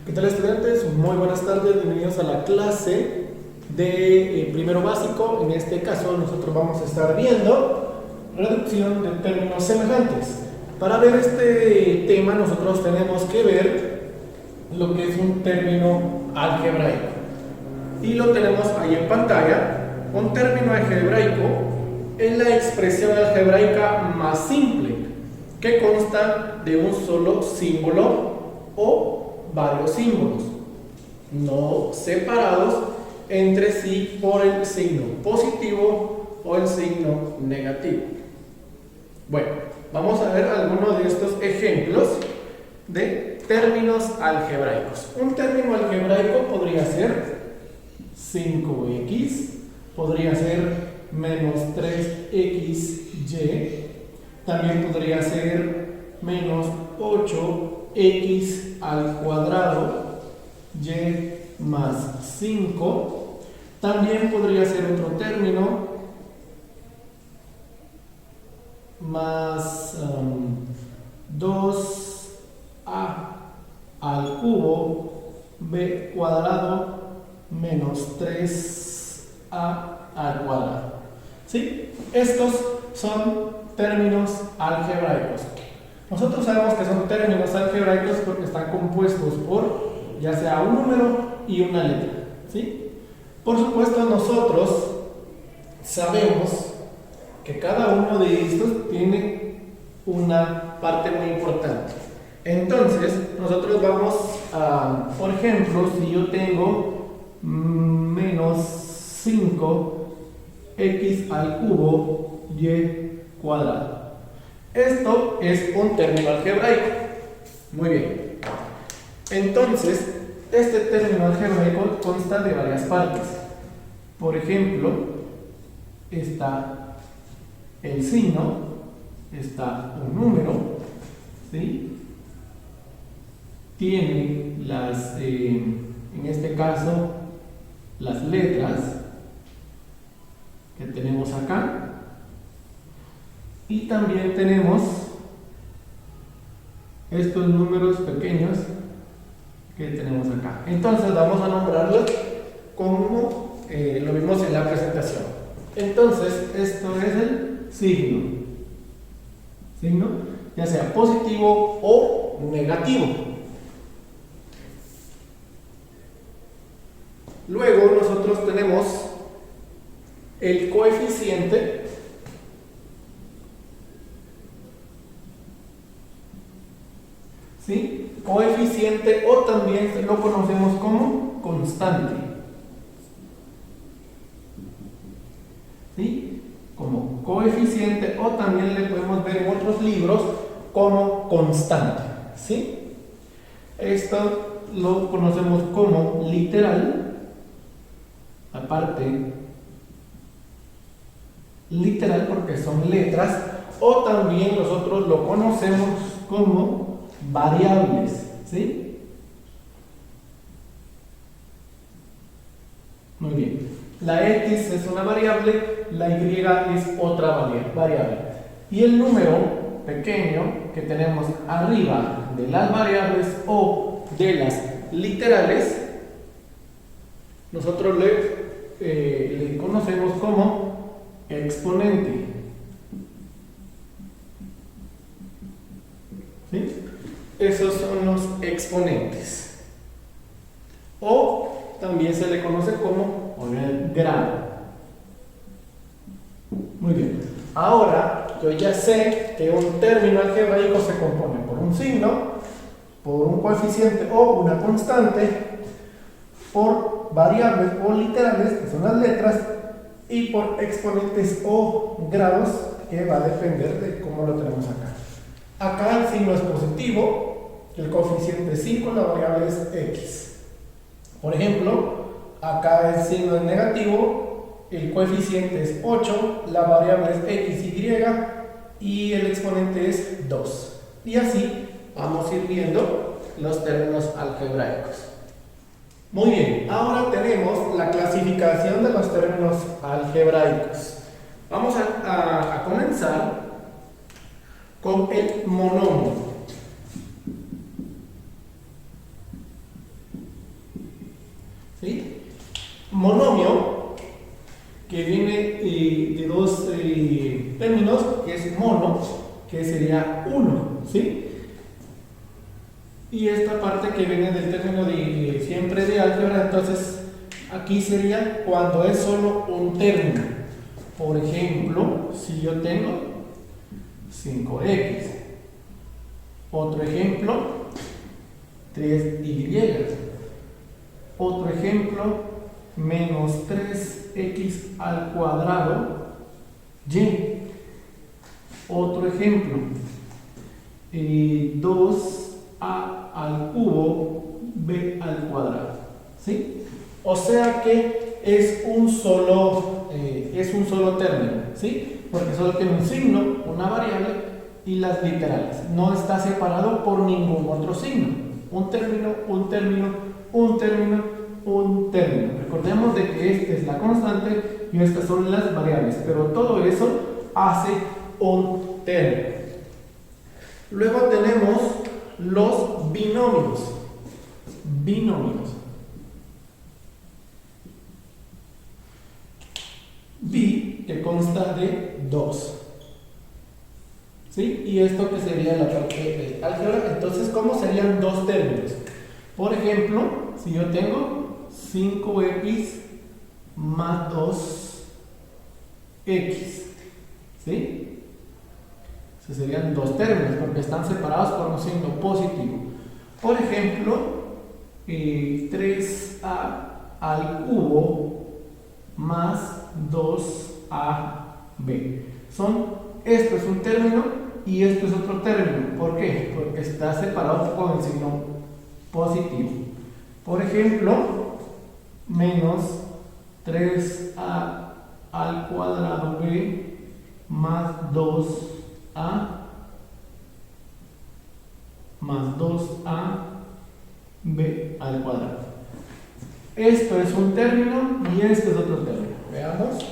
¿Qué tal, estudiantes? Muy buenas tardes, bienvenidos a la clase de primero básico. En este caso nosotros vamos a estar viendo reducción de términos semejantes. Para ver este tema nosotros tenemos que ver lo que es un término algebraico. Y lo tenemos ahí en pantalla. Un término algebraico es la expresión algebraica más simple, que consta de un solo símbolo o varios símbolos, no separados entre sí por el signo positivo o el signo negativo. Bueno, vamos a ver algunos de estos ejemplos de términos algebraicos. Un término algebraico podría ser 5x, podría ser menos 3xy, también podría ser menos 8x al cuadrado y más 5. También podría ser otro término más 2a al cubo b cuadrado menos 3a al cuadrado. ¿Sí? Estos son términos algebraicos. Nosotros sabemos que son términos algebraicos porque están compuestos por ya sea un número y una letra, ¿sí? Por supuesto, nosotros sabemos que cada uno de estos tiene una parte muy importante. Entonces, nosotros vamos a, por ejemplo, si yo tengo menos 5x al cubo y cuadrado. Esto es un término algebraico. Muy bien. Entonces, este término algebraico consta de varias partes. Por ejemplo, está el signo, está un número, ¿sí? Tiene las, en este caso, las letras que tenemos acá. Y también tenemos estos números pequeños que tenemos acá. Entonces vamos a nombrarlos como lo vimos en la presentación. Entonces esto es el signo. Signo, ya sea positivo o negativo. Luego nosotros tenemos el coeficiente. ¿Sí? Coeficiente, o también lo conocemos como constante. ¿Sí? Como coeficiente, o también le podemos ver en otros libros como constante. ¿Sí? Esto lo conocemos como literal, aparte literal porque son letras, o también nosotros lo conocemos como variables, ¿sí? Muy bien. La X es una variable, la Y es otra variable. Y el número pequeño que tenemos arriba de las variables o de las literales, nosotros le conocemos como exponente. ¿Sí? Esos son los exponentes. O también se le conoce como el grado. Muy bien. Ahora yo ya sé que un término algebraico se compone por un signo, por un coeficiente o una constante, por variables o literales, que son las letras, y por exponentes o grados, que va a depender de cómo lo tenemos acá. Acá el signo es positivo, el coeficiente es 5, la variable es x. Por ejemplo, acá el signo es negativo, el coeficiente es 8, la variable es xy y el exponente es 2. Y así vamos a ir viendo los términos algebraicos. Muy bien, ahora tenemos la clasificación de los términos algebraicos. Vamos a comenzar con el monomio. ¿sí? Monomio, que viene de dos términos, que es mono, que sería 1, ¿sí? Y esta parte que viene del término de siempre de álgebra, entonces aquí sería cuando es solo un término. Por ejemplo, si yo tengo 5x, otro ejemplo, 3y, otro ejemplo, menos 3x al cuadrado y, otro ejemplo, 2a al cubo b al cuadrado, ¿sí? O sea que es un solo término, ¿sí? Porque solo tiene un signo, una variable y las literales. No está separado por ningún otro signo. Un término, un término, un término, un término. Recordemos de que esta es la constante y estas son las variables, pero todo eso hace un término. Luego tenemos los binomios. Binomios. Bi, que consta de 2. ¿Sí? Y esto que sería la parte de álgebra. Entonces, ¿cómo serían dos términos? Por ejemplo, si yo tengo 5x más 2x, ¿sí? Esos serían dos términos porque están separados por un signo positivo. Por ejemplo, 3a al cubo más 2ab. Esto es un término y esto es otro término. ¿Por qué? Porque está separado con el signo positivo. Por ejemplo, menos 3a al cuadrado b más 2a b al cuadrado. Esto es un término y este es otro término. Veamos.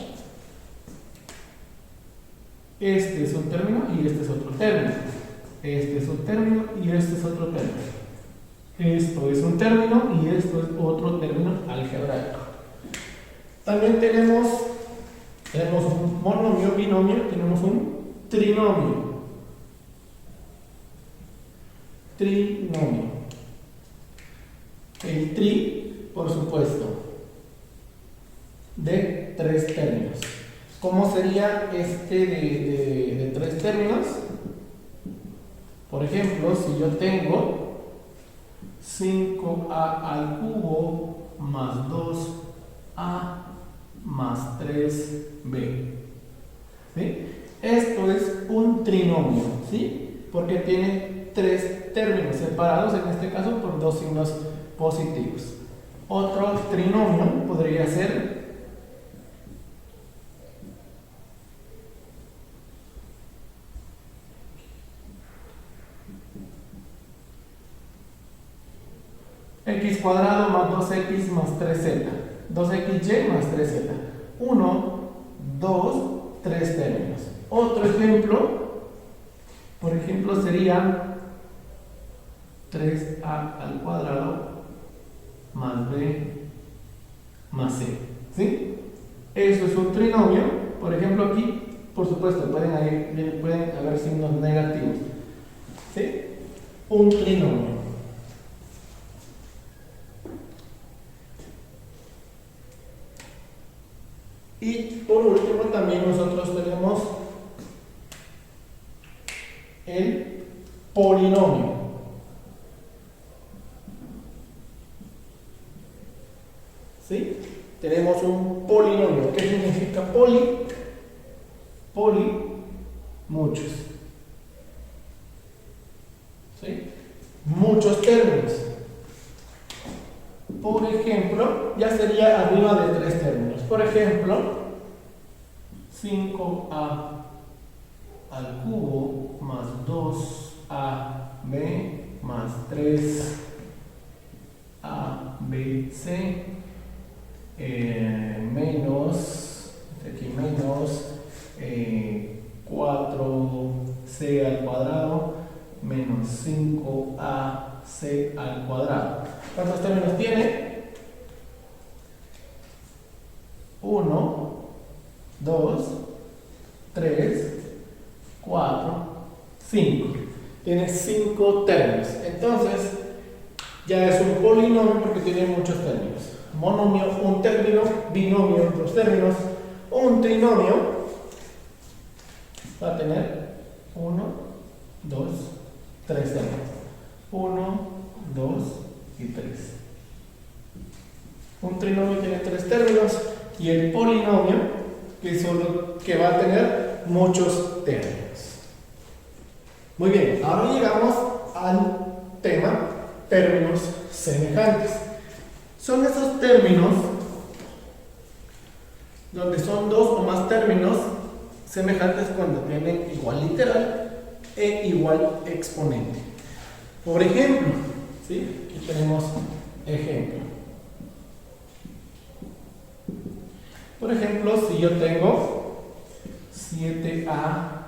Este es un término y este es otro término. Este es un término y este es otro término. Esto es un término y esto es otro término algebraico. También tenemos un monomio, binomio, tenemos un trinomio. Trinomio. El tri, por supuesto, de 3 términos. ¿Cómo sería este de 3 términos? Por ejemplo, si yo tengo 5a al cubo más 2a más 3b, ¿sí? Esto es un trinomio, ¿sí? Porque tiene 3 términos separados, en este caso por 2 signos positivos. Otro trinomio podría ser x cuadrado más 2x más 3z, 2xy más 3z, 1, 2, 3 términos. Otro ejemplo, por ejemplo, sería 3a al cuadrado más b más c, ¿sí? Eso es un trinomio. Por ejemplo, aquí, por supuesto, pueden haber signos negativos, ¿sí? Un trinomio. Y por último también nosotros tenemos el polinomio. ¿Sí? Tenemos un polinomio. ¿Qué significa poli? Poli, muchos. ¿Sí? Muchos términos. Por ejemplo, ya sería arriba de 3 términos. Por ejemplo, 5a al cubo más 2ab más 3abc menos 4c al cuadrado menos 5ac al cuadrado. ¿Cuántos términos tiene? tiene 5 términos. Entonces, ya es un polinomio porque tiene muchos términos. Monomio, un término, binomio, 2 términos, un trinomio va a tener 1, 2, 3 términos. 1, 2 y 3. Un trinomio tiene 3 términos y el polinomio que va a tener muchos términos. Muy bien, ahora llegamos al tema términos semejantes. Son esos términos donde son 2 o más términos semejantes cuando tienen igual literal e igual exponente. Por ejemplo, ¿sí? Aquí tenemos ejemplo. Por ejemplo, si yo tengo 7a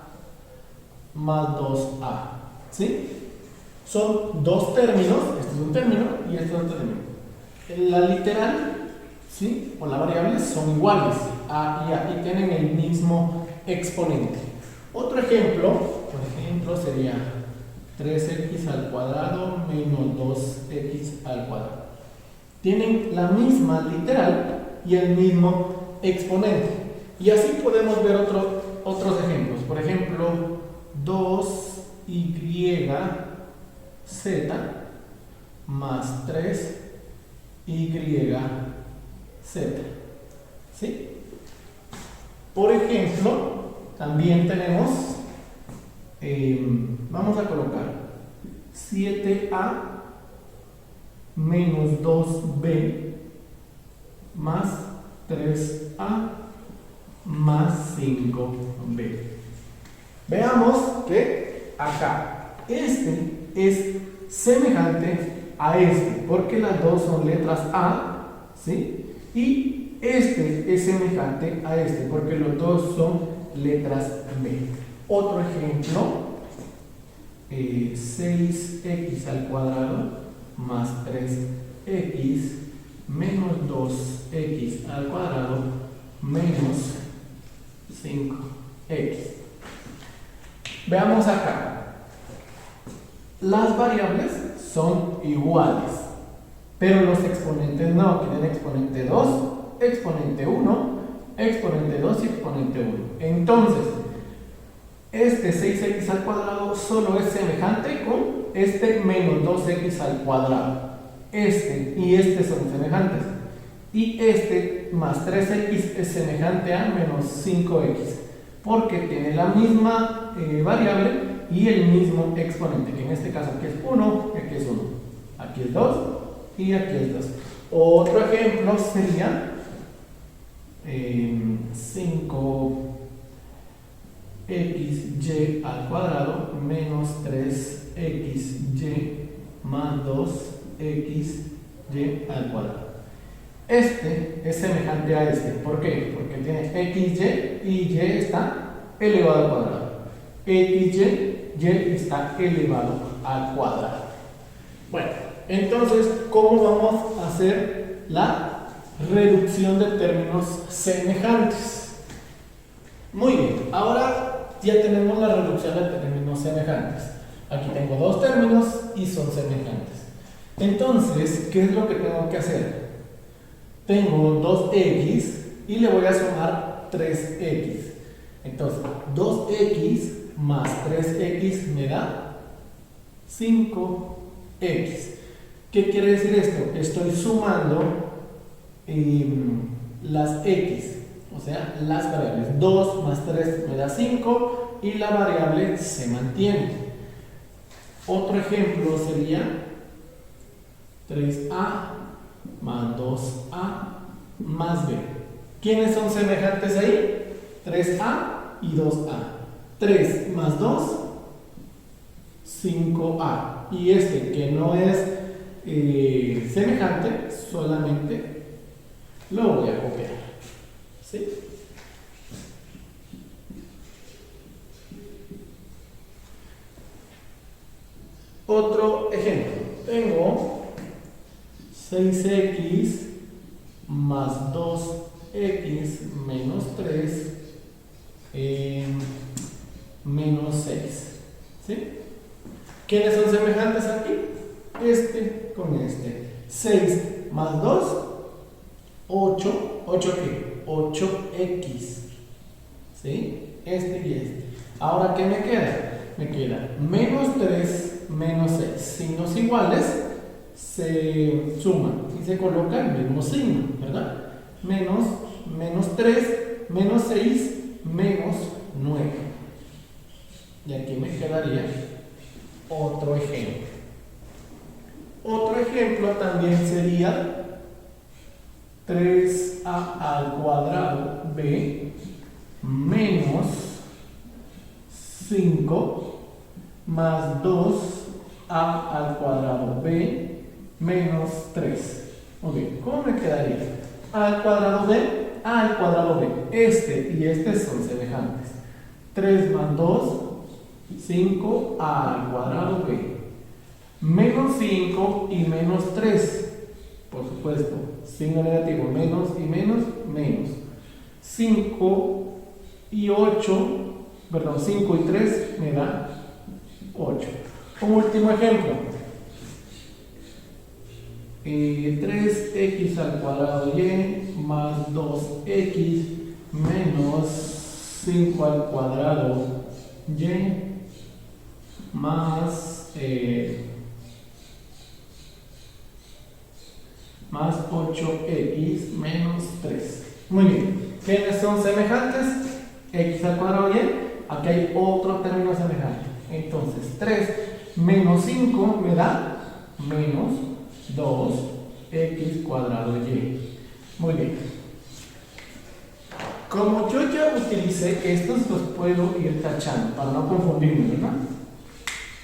más 2a, ¿sí? Son 2 términos, este es un término y este es otro término. La literal, ¿sí? O la variable son iguales, a y a, y tienen el mismo exponente. Otro ejemplo, por ejemplo, sería 3x al cuadrado menos 2x al cuadrado. Tienen la misma literal y el mismo exponente. Y así podemos ver otros ejemplos. Por ejemplo, 2yz más 3yz. ¿Sí? Por ejemplo, también tenemos, vamos a colocar 7a menos 2b más 3a más 5b. Veamos que acá este es semejante a este, porque las dos son letras A, ¿sí? Y este es semejante a este, porque los dos son letras B. Otro ejemplo, 6x al cuadrado más 3x menos 2x al cuadrado menos 5x. Veamos acá. Las variables son iguales, pero los exponentes no. Tienen exponente 2, exponente 1, exponente 2 y exponente 1. Entonces, este 6x al cuadrado solo es semejante con este menos 2x al cuadrado. Este y este son semejantes. Y este más 3x es semejante a menos 5x, porque tiene la misma variable y el mismo exponente, que en este caso aquí es 1 y aquí es 1. Aquí es 2 y aquí es 2. Otro ejemplo sería 5xy al cuadrado menos 3xy más 2xy al cuadrado. Este es semejante a este. ¿Por qué? Porque tiene xy y y está elevado al cuadrado. xy, y está elevado al cuadrado. Bueno, entonces, ¿cómo vamos a hacer la reducción de términos semejantes? Muy bien, ahora ya tenemos la reducción de términos semejantes. Aquí tengo 2 términos y son semejantes. Entonces, ¿qué es lo que tengo que hacer? Tengo 2x y le voy a sumar 3x. Entonces, 2x más 3x me da 5x. ¿Qué quiere decir esto? Estoy sumando las x, o sea, las variables. 2 más 3 me da 5 y la variable se mantiene. Otro ejemplo sería 3a más 2a más b. ¿Quiénes son semejantes ahí? 3a y 2a. 3 más 2, 5a. Y este que no es semejante, solamente lo voy a copiar. ¿Sí? Otro ejemplo. Tengo 6x más 2x menos 3 menos 6. ¿Sí? ¿Quiénes son semejantes aquí? Este con este. 6 más 2, 8. ¿8 qué? 8x. ¿Sí? Este y este. Ahora, ¿qué me queda? Me queda menos 3, menos 6. Signos iguales se suman y se coloca el mismo signo, ¿verdad? Menos 3, menos 6, menos 9. Y aquí me quedaría otro ejemplo. Otro ejemplo también sería 3a al cuadrado b menos 5 más 2a al cuadrado b menos 3. Ok, ¿cómo me quedaría? A al cuadrado b, a al cuadrado b. Este y este son semejantes. 3 más 2, 5 al cuadrado b. Menos 5 y menos 3. Por supuesto, signo negativo, menos y menos, menos. 5 y 8, perdón, 5 y 3 me da 8. Un último ejemplo. 3x al cuadrado y más 2x menos 5 al cuadrado y más 8x menos 3. Muy bien. ¿Quiénes son semejantes? X al cuadrado y. Aquí hay otro término semejante. Entonces, 3 menos 5 me da menos 2x cuadrado y. Muy bien. Como yo ya utilicé estos, los puedo ir tachando para no confundirme, ¿verdad?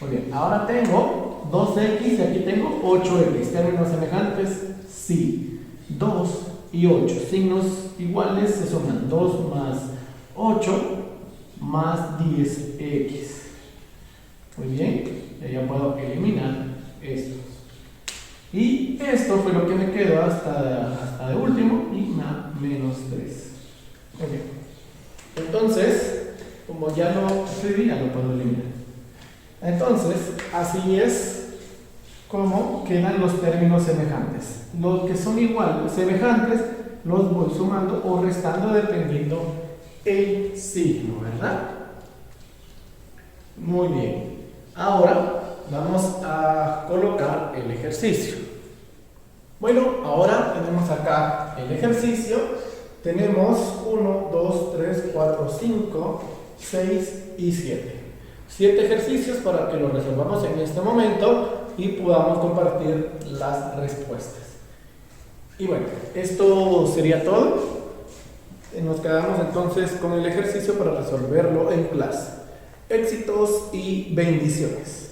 Muy bien. Ahora tengo 2x y aquí tengo 8x. ¿Términos semejantes? Sí. 2 y 8. Signos iguales se suman. 2 más 8 más 10x. Muy bien. Ya puedo eliminar estos. Y esto fue lo que me quedó hasta de último. Y menos 3. Muy bien. Entonces, como ya lo escribí, ya lo puedo eliminar. Entonces, así es como quedan los términos semejantes. Los que son iguales, semejantes, los voy sumando o restando dependiendo el signo, ¿verdad? Muy bien. Ahora vamos a colocar el ejercicio. Bueno, ahora tenemos acá el ejercicio. Tenemos 1, 2, 3, 4, 5, 6 y 7. 7 ejercicios para que los resolvamos en este momento y podamos compartir las respuestas. Y bueno, esto sería todo. Nos quedamos entonces con el ejercicio para resolverlo en clase. Éxitos y bendiciones.